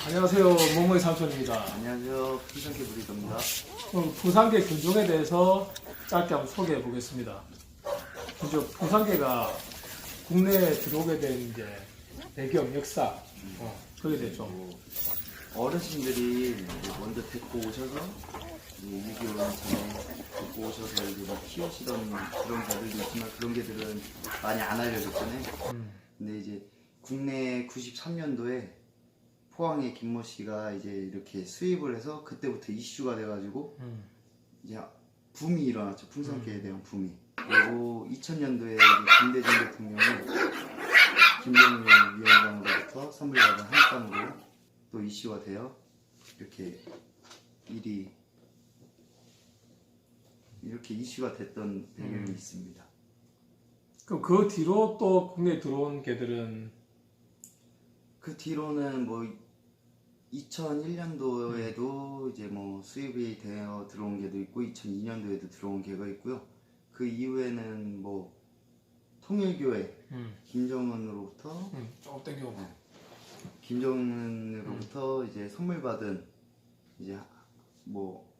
안녕하세요. 모모의 삼촌입니다. 안녕하세요. 풍산개 브리더입니다. 오늘 풍산개 견종에 대해서 짧게 한번 소개해 보겠습니다. 먼저 풍산개가 국내에 들어오게 된 이제 배경, 역사, 그게 되죠. 어르신들이 먼저 데리고 오셔서 6.25년 전에 데리고 오셔서 이제 막 키우시던 그런 개들도 있지만 그런 개들은 많이 안 알려졌잖아요. 근데 이제 국내 93년도에 포항의 김모 씨가 이제 이렇게 수입을 해서 그때부터 이슈가 돼가지고 이제 붐이 일어났죠. 풍산개에 대한 붐이. 그리고 2000년도에 김대중 대통령이 김정일 위원장으로부터 선물받은 한 쌍으로 또 이슈가 되어 이렇게 일이 이렇게 이슈가 됐던 배경이 있습니다. 그럼 그 뒤로 또 국내에 들어온 개들은 그 뒤로는 뭐 2001년도에도 이제 뭐 수입이 되어 들어온 개도 있고 2002년도에도 들어온 개가 있고요. 그 이후에는 뭐 통일교회 김정은으로부터 조금 땡겨오고 김정은으로부터 이제 선물 받은 이제 뭐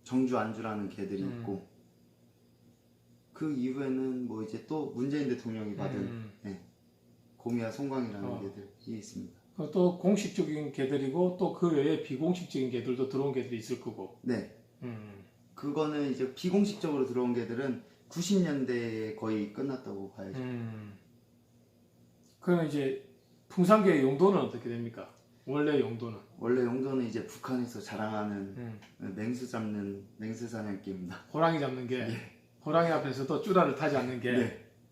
정주 안주라는 개들이 있고 그 이후에는 뭐 이제 또 문재인 대통령이 받은 고미와 송광이라는 개들이 있습니다. 또 공식적인 개들이고 또 그 외에 비공식적인 개들도 들어온 개들이 있을 거고. 네. 그거는 이제 비공식적으로 들어온 개들은 90년대에 거의 끝났다고 봐야죠. 그러면 이제 풍산개의 용도는 어떻게 됩니까? 원래 용도는? 원래 용도는 이제 북한에서 자랑하는 맹수 잡는 맹수 사냥개입니다. 호랑이 잡는 게, 호랑이 앞에서도 쭈라를 타지 않는 게.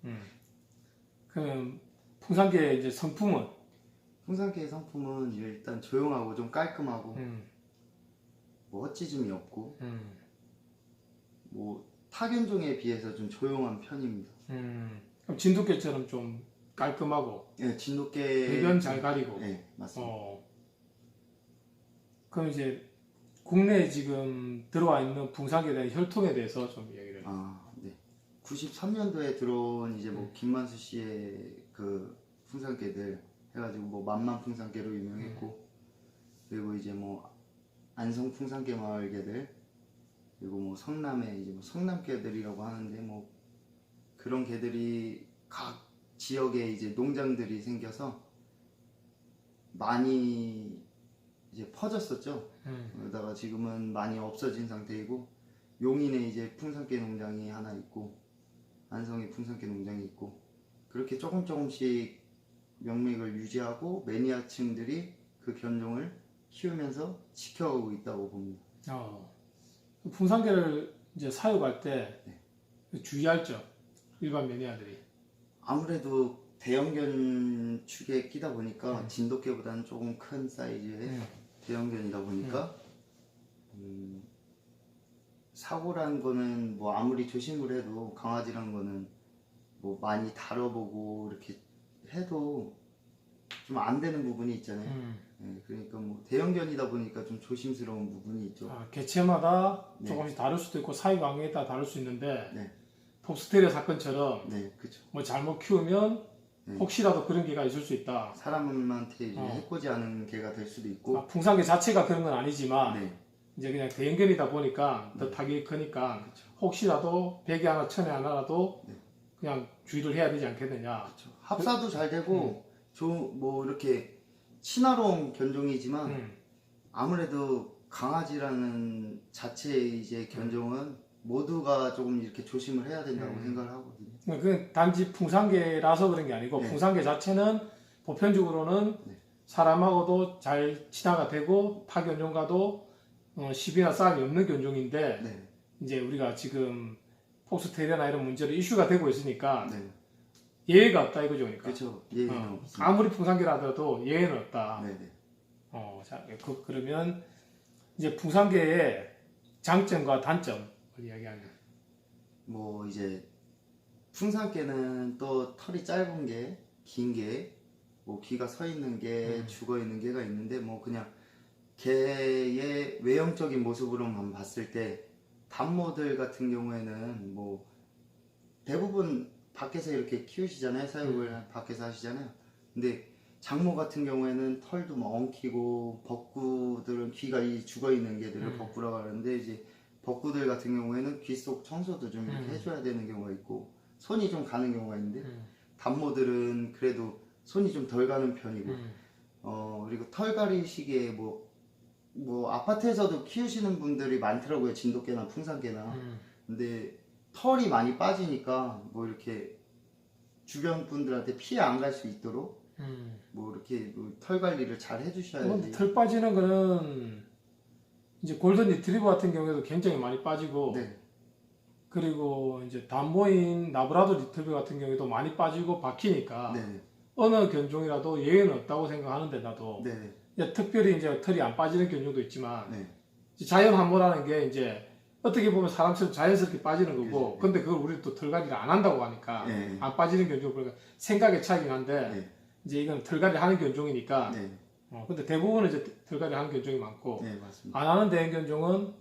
네. 그럼 풍산개의 이제 성품은? 풍산개의 성품은 일단 조용하고 좀 깔끔하고 뭐 헛짖음이 없고 뭐 타견종에 비해서 좀 조용한 편입니다. 그럼 진돗개처럼 좀 깔끔하고 네, 진돗개 배변 잘 가리고. 네, 맞습니다. 그럼 이제 국내에 지금 들어와 있는 풍산개에 대한 혈통에 대해서 좀 얘기를 해요. 네. 93년도에 들어온 이제 뭐 김만수 씨의 그 풍산개들 해가지고 뭐 만만 풍산개로 유명했고 그리고 이제 뭐 안성 풍산개 마을개들 그리고 뭐 성남에 이제 뭐 성남개들이라고 하는데 뭐 그런 개들이 각 지역에 이제 농장들이 생겨서 많이 이제 퍼졌었죠. 그러다가 지금은 많이 없어진 상태이고 용인에 이제 풍산개 농장이 하나 있고 안성에 풍산개 농장이 있고 그렇게 조금씩 명맥을 유지하고 매니아층들이 그 견종을 키우면서 지켜가고 있다고 봅니다. 풍산개를 이제 사육할 때 주의할 점, 일반 매니아들이. 아무래도 대형견 축에 끼다 보니까 진돗개보다는 조금 큰 사이즈의 대형견이다 보니까 사고라는 거는 뭐 아무리 조심을 해도 강아지라는 거는 뭐 많이 다뤄보고 이렇게 해도 좀 안 되는 부분이 있잖아요. 그러니까 뭐 대형견이다 보니까 좀 조심스러운 부분이 있죠. 개체마다 조금씩 다를 수도 있고 사육 환경에 따라 다를 수 있는데 폭스테리아 사건처럼 그렇죠. 뭐 잘못 키우면 혹시라도 그런 개가 있을 수 있다. 사람한테 이제 해코지 않은 개가 될 수도 있고 풍산개 자체가 그런 건 아니지만 이제 그냥 대형견이다 보니까 더 타격이 크니까 혹시라도 100에 하나 1000에 하나라도 그냥 주의를 해야 되지 않겠느냐. 그렇죠. 합사도 잘 되고 뭐 이렇게 친화로운 견종이지만 아무래도 강아지라는 자체의 이제 견종은 모두가 조금 이렇게 조심을 해야 된다고 생각을 하거든요. 그 단지 풍산개라서 그런 게 아니고 풍산개 자체는 보편적으로는 사람하고도 잘 친화가 되고 타견종과도 시비나 싸움이 없는 견종인데 이제 우리가 지금 폭스테리아나 이런 문제로 이슈가 되고 있으니까 예외가 없다 이거죠, 그러니까. 그렇죠. 예외는 없습니다. 아무리 풍산개라도 예외는 없다. 네네. 그러면 이제 풍산개의 장점과 단점을 이야기하면 뭐 이제 풍산개는 또 털이 짧은 게, 긴 게, 뭐 귀가 서 있는 게, 죽어 있는 개가 있는데 뭐 그냥 개의 외형적인 모습으로만 봤을 때 단모들 같은 경우에는 뭐 대부분 밖에서 이렇게 키우시잖아요. 사육을 밖에서 하시잖아요. 근데 장모 같은 경우에는 털도 막 엉키고 벚구들은 귀가 죽어 있는 개들을 벚구라고 하는데 이제 벚구들 같은 경우에는 귀 속 청소도 좀 이렇게 해줘야 되는 경우가 있고 손이 좀 가는 경우가 있는데 단모들은 그래도 손이 좀 덜 가는 편이고 그리고 털갈이 시기에 뭐 아파트에서도 키우시는 분들이 많더라고요. 진돗개나 풍산개나. 근데 털이 많이 빠지니까 뭐 이렇게 주변 분들한테 피해 안 갈 수 있도록 뭐 이렇게 뭐털 관리를 잘 해주셔야지. 털 빠지는 거는 이제 골든 리트리버 같은 경우에도 굉장히 많이 빠지고, 네. 그리고 이제 단모인 라브라도 리트리버 같은 경우에도 많이 빠지고 박히니까 네. 어느 견종이라도 예외는 없다고 생각하는데 나도 네. 이제 특별히 이제 털이 안 빠지는 견종도 있지만 네. 이제 자연 함모라는 게 이제 어떻게 보면 사람처럼 자연스럽게 빠지는 거고, 그렇죠. 근데 그걸 우리 또 털갈이를 안 한다고 하니까 네. 안 빠지는 견종, 그러니까 생각의 차이긴 한데 네. 이제 이건 털갈이 하는 견종이니까. 네. 근데 대부분은 이제 털갈이 하는 견종이 많고, 네, 맞습니다. 안 하는 대형 견종은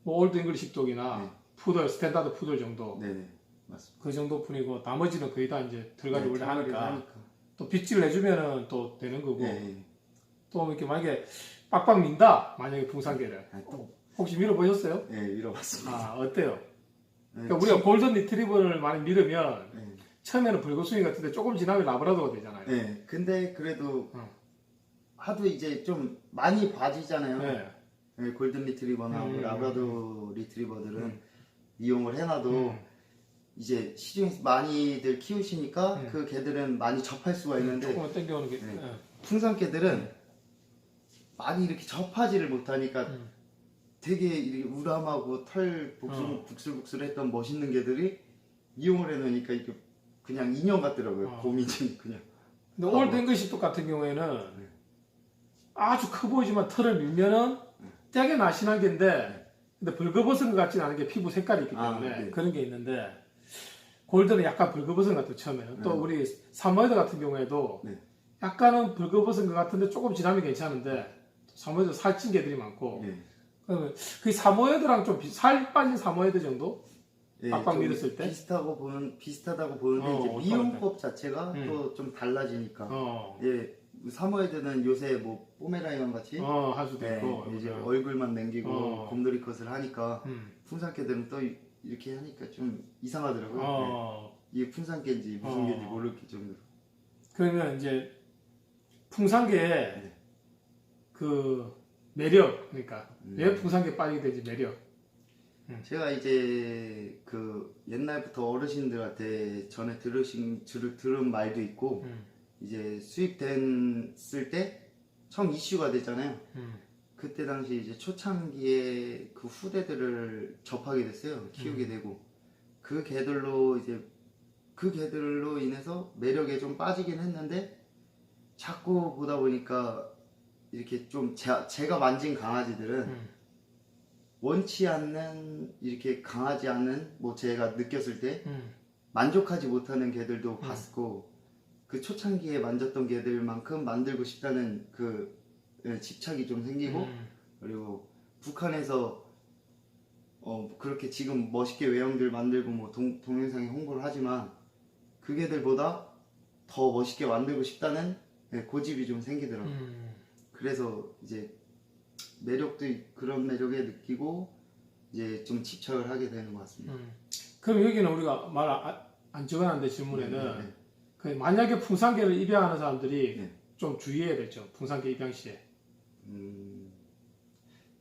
뭐 올드 잉글리시 독이나 네. 푸들, 스탠다드 푸들 정도, 네, 네. 맞습니다. 그 정도 뿐이고 나머지는 거의 다 이제 털갈이 원래 털갈이를 하니까 또 빗질을 해주면은 또 되는 거고, 네. 또 이렇게 만약에 빡빡 민다, 만약에 풍산개를 또 혹시 밀어보셨어요? 네, 잃어봤습니다. 어때요? 네, 그러니까 우리가 골든 리트리버를 많이 밀으면 네. 처음에는 불거숭이 같은데 조금 지나면 라브라도가 되잖아요. 네, 근데 그래도 하도 이제 좀 많이 봐지잖아요. 네. 네, 골든 리트리버나 뭐 라브라도 리트리버들은 이용을 해놔도 이제 시중에서 많이들 키우시니까 그 개들은 많이 접할 수가 있는데 조금만 당겨오는 게. 네. 풍산개들은 많이 이렇게 접하지를 못하니까 되게 이렇게 우람하고 털 북슬북슬했던 멋있는 개들이 이용을 해놓으니까 이게 그냥 인형 같더라고요. 곰이지 그냥. 근데 올드 잉글리시 독 같은 경우에는 아주 커 보이지만 털을 밀면은 되게 날씬한 개인데, 근데 벌거벗은 것 같지는 않은 게 피부 색깔이 있기 때문에 그런 게 있는데, 골드는 약간 벌거벗은 것 같아요, 처음에는. 또 우리 사모예드 같은 경우에도 약간은 벌거벗은 것 같은데 조금 지나면 괜찮은데, 사모예드 살찐 개들이 많고, 그러면 그 사모예드랑 좀 살 빠진 사모예드 정도? 빡빡 밀었을 때? 비슷하다고 보는데 이제 미용법 자체가 또 좀 달라지니까. 예, 사모예드는 요새 뭐 포메라이언 같이 할 수도 있고, 이제 얼굴만 남기고 곰돌이 컷을 하니까 풍산개들은 또 이렇게 하니까 좀 이상하더라고요. 이게 풍산개인지 무슨 개인지 모를 정도로. 그러면 이제 풍산개의 그 매력, 그러니까 왜 풍산개 빠지게 되지, 매력. 제가 이제 그 옛날부터 어르신들한테 전에 들은 말도 있고 이제 수입됐을 때 처음 이슈가 됐잖아요. 그때 당시 이제 초창기에 그 후대들을 접하게 됐어요. 키우게 되고 그 개들로 인해서 매력에 좀 빠지긴 했는데 자꾸 보다 보니까 이렇게 좀 제가 만진 강아지들은 원치 않는 이렇게 강하지 않은 뭐 제가 느꼈을 때 만족하지 못하는 개들도 봤고 그 초창기에 만졌던 개들만큼 만들고 싶다는 그 집착이 좀 생기고 그리고 북한에서 그렇게 지금 멋있게 외형들 만들고 뭐 동영상에 홍보를 하지만 그 개들보다 더 멋있게 만들고 싶다는 고집이 좀 생기더라고요. 그래서 이제 그런 매력에 느끼고 이제 좀 집착을 하게 되는 것 같습니다. 그럼 여기는 우리가 말 안 적어놨는데 질문에는 그 만약에 풍산개를 입양하는 사람들이 좀 주의해야 되죠. 풍산개 입양 시에.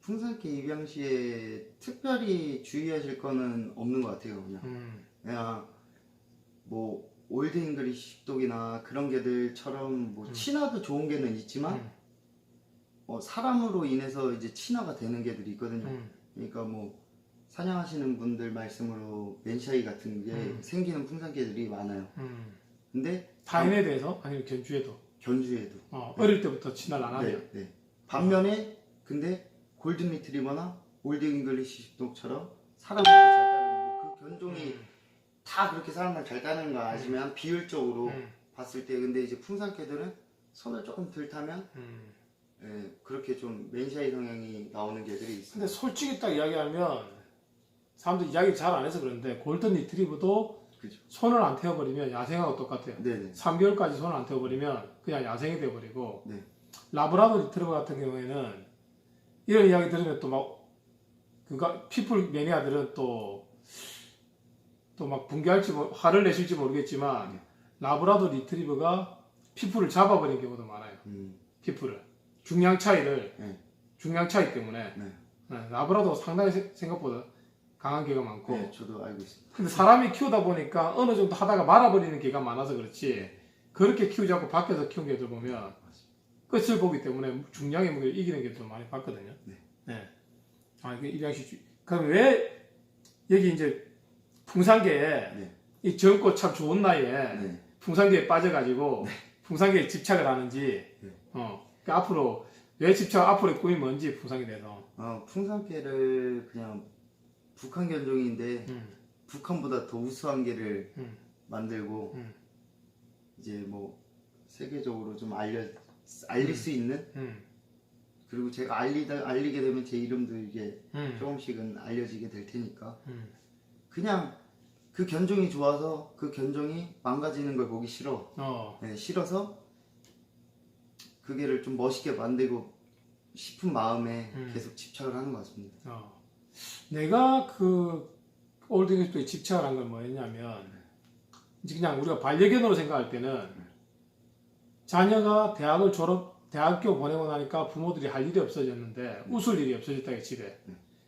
풍산개 입양 시에 특별히 주의하실 거는 없는 것 같아요. 그냥 뭐 올드 잉글리시 독이나 그런 개들처럼 뭐 친화도 좋은 개는 있지만 사람으로 인해서 이제 친화가 되는 개들이 있거든요. 그러니까 뭐 사냥하시는 분들 말씀으로 맨샤이 같은 게 생기는 풍산개들이 많아요. 근데 타인에 대해서 아니면 견주에도 어릴 때부터 친화를 안 하면. 반면에 근데 골든 리트리버나 올드 잉글리시 독처럼 사람을 잘 따르는 그 견종이 다 그렇게 사람을 잘 따르는 거 아시면 비율적으로 봤을 때 근데 이제 풍산개들은 손을 조금 덜 타면 그렇게 좀 맨샤이 성향이 나오는 개들이 있어요. 근데 솔직히 딱 이야기하면 사람들이 이야기 잘 안 해서 그런데 골든 리트리버도 그죠. 손을 안 태워버리면 야생하고 똑같아요. 네네. 3개월까지 손을 안 태워버리면 그냥 야생이 돼버리고 네. 라브라도 리트리버 같은 경우에는 이런 이야기 들으면 또 막 피플 매니아들은 또 막 붕괴할지 화를 내실지 모르겠지만 네. 라브라도 리트리버가 피플을 잡아버린 경우도 많아요. 피플을 중량 차이 때문에 네. 라브라도 상당히 생각보다 강한 개가 많고 네, 저도 알고 있습니다. 근데 사람이 키우다 보니까 어느 정도 하다가 말아버리는 개가 많아서 그렇지 그렇게 키우지 않고 밖에서 키운 개들 보면 끝을 보기 때문에 중량의 무게를 이기는 개들 많이 봤거든요. 네. 아 이게 입양식 그럼 왜 여기 이제 풍산개에 네. 이 젊고 참 좋은 나이에 네. 풍산개에 빠져가지고 풍산개에 집착을 하는지 그러니까 앞으로 왜 집착 앞으로의 꿈이 뭔지 풍산개에 대해서 풍산개를 그냥 북한 견종인데 북한보다 더 우수한 개를 만들고 이제 뭐 세계적으로 좀 알릴 수 있는 그리고 제가 알리게 되면 제 이름도 이게 조금씩은 알려지게 될 테니까 그냥 그 견종이 좋아서 그 견종이 망가지는 걸 보기 싫어. 네, 싫어서 그 개를 좀 멋있게 만들고 싶은 마음에 계속 집착을 하는 것 같습니다. 내가 그 올드잉스토에 집착을 한 건 뭐였냐면 이제 그냥 우리가 반려견으로 생각할 때는 자녀가 대학교 보내고 나니까 부모들이 할 일이 없어졌는데 웃을 일이 없어졌다 집에.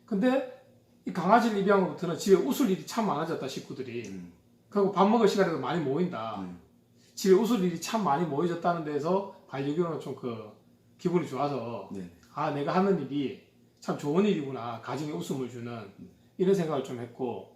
근데 이 강아지를 입양한 것부터는 집에 웃을 일이 참 많아졌다 식구들이. 그리고 밥 먹을 시간에도 많이 모인다. 집에 웃을 일이 참 많이 모여졌다는 데서 반려견은 좀 기분이 좋아서 아 내가 하는 일이 참 좋은 일이구나 가정에 웃음을 주는 이런 생각을 좀 했고